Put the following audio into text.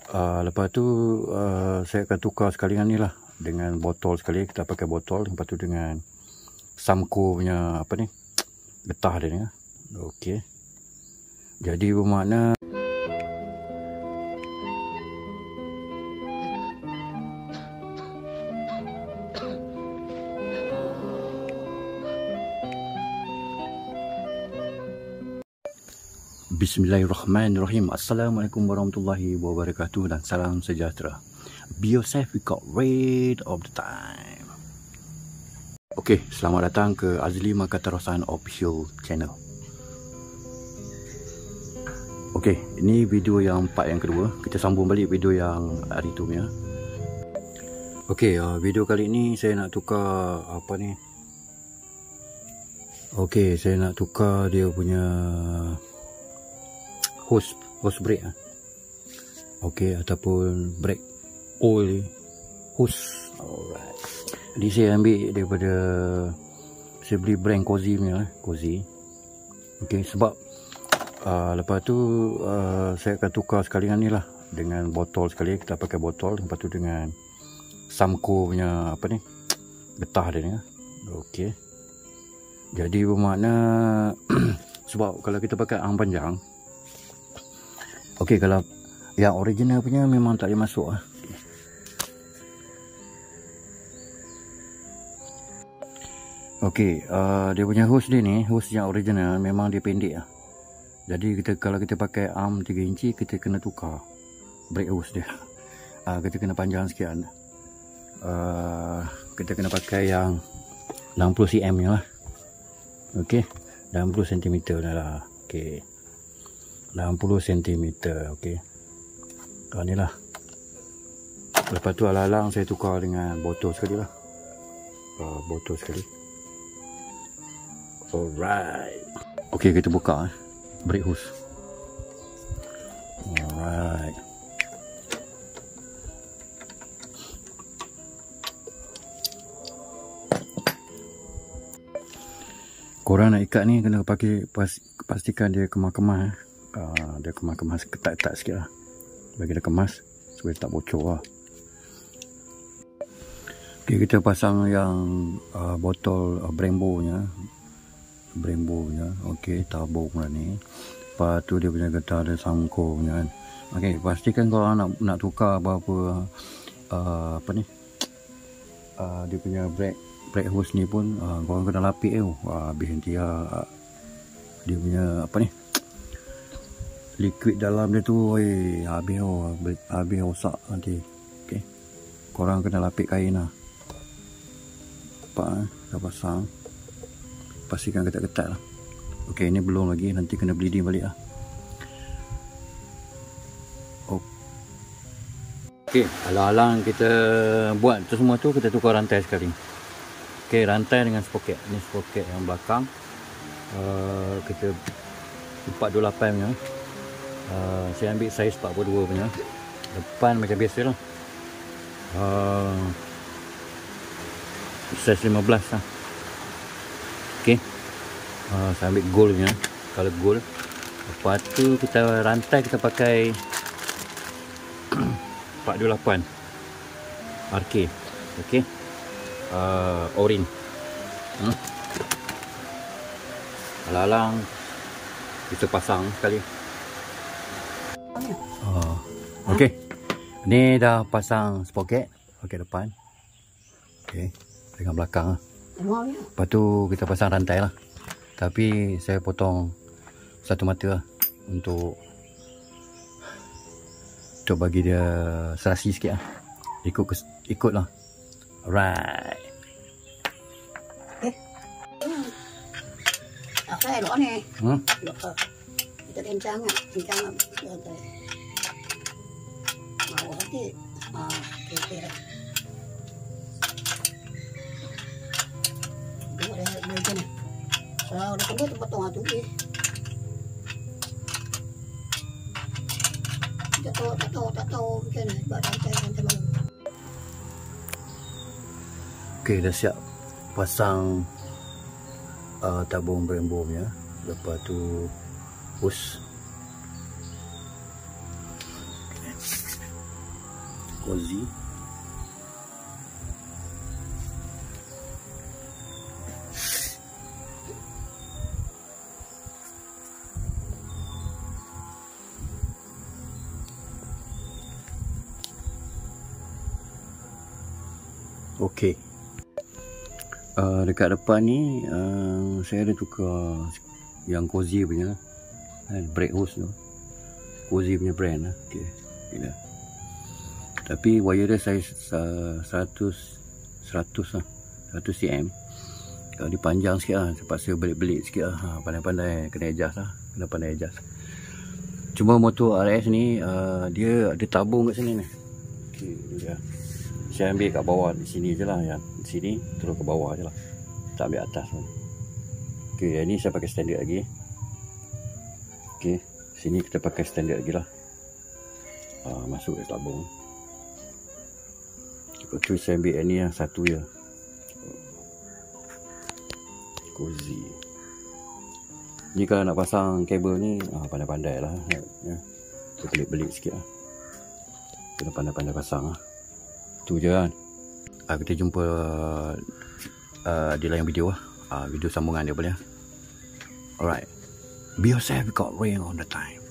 Lepas tu saya akan tukar sekali dengan ni lah, dengan botol sekali. Kita pakai botol, lepas tu dengan Samco punya apa ni, getah dia ni. Okey. Jadi bermakna Bismillahirrahmanirrahim. Assalamualaikum warahmatullahi wabarakatuh dan salam sejahtera. Be yourself, we got red of the time. Okey, selamat datang ke Azli Makatarosan Official Channel. Okey, ini video yang part yang kedua. Kita sambung balik video yang hari tu punya. Okey, video kali ini saya nak tukar apa ni? Okey, saya nak tukar dia punya hose brake. Okey, ataupun brake oil hose. Alright. Jadi saya ambil daripada, saya beli brand Cozy punya, Cozy. Okey, sebab lepas tu saya akan tukar sekali dengan ni lah, dengan botol sekali. Kita pakai botol, lepas tu dengan Samco punya apa ni, getah dia ni. Okey. Jadi bermakna sebab kalau kita pakai arm panjang, okey, kalau yang original punya memang tak boleh masuk lah. Okey, dia punya hose dia ni, hose yang original memang dia pendek lah. Jadi kalau kita pakai arm 3 inci, kita kena tukar brake hose dia. Kita kena panjang sikit. Kita kena pakai yang 60 cm nya lah. Okey, 60 cm dah lah. Okey, 60 cm. Okey, ni lah. Lepas tu alang-alang saya tukar dengan botol sekali lah. Botol sekali. Alright. Okey, kita buka brake hose. Alright. Korang nak ikat ni kena pakai, pastikan dia kemas-kemas. Dia kemas-kemas ketat-ketat sikit lah, bagi dia kemas supaya tak bocor lah. Okay, kita pasang yang botol Brembo nya. Okey, tabung lah ni. Lepas tu dia punya getah dia Samco punya kan. Okey, pastikan korang nak tukar apa-apa apa ni, dia punya brake hose ni pun korang kena lapik tu. Habis nanti dia punya apa ni, liquid dalam dia tu habis rosak nanti. Okey, korang kena lapik kain lah. Nampak dah pasang, pastikan ketat-ketat lah. Okey, ini belum lagi, nanti kena bleeding balik lah. Okey, alang-alang kita buat tu semua tu, kita tukar rantai sekali. Okey, rantai dengan sprocket. Ini sprocket yang belakang, kita 428 punya. Saya ambil saiz 42 punya. Depan macam biasa lah, saiz 15 lah. Okey, saya ambil gold punya, color gold. Lepas tu kita rantai, kita pakai 428 RK. Okey, orange. Alang-alang kita pasang sekali. Okey, ni dah pasang sprocket. Okey, depan. Okey, dengan belakang lah. Lepas tu kita pasang rantai lah. Tapi saya potong satu mata lah, untuk bagi dia serasi sikit lah. Ikut lah. Alright. Saya elok ni. Kita kencang lah. Mau nanti. Okey lah. Tengok dia macam ni. Kalau dah kena tu potong tu ni. Tak tahu macam mana sebab rantai baru. Okey, dah siap pasang tabung Brembo nya. Lepas tu hose. cozy. Okey. Dekat depan ni saya ada tukar yang cozy punya brake hose tu. Cozy punya brand lah. Okey. Gila. Tapi wire dia saiz 100 lah. 100 cm. Kalau dia panjang sikit lah, terpaksa belit-belit sikit lah. Pandai-pandai kena adjust lah. Kena pandai adjust. Cuma motor RS ni dia ada tabung kat sini ni. Okey, dia. Saya ambil kat bawah di sini je lah. Yang di sini terus ke bawah je lah. Tak ambil atas pun. Okey, yang ni saya pakai standard lagi. Okey, sini kita pakai standard lagi lah. Masuk ke tabung. Lepas tu saya ambil yang ni yang satu je. Cozy. Ni kalau nak pasang kabel ni pandai-pandai lah. Belit-belit sikit lah. Kena pandai-pandai pasang lah. Tu je kan. Kita jumpa di lain video lah. Video sambungan dia boleh. Alright. Be yourself, we got rain on the time.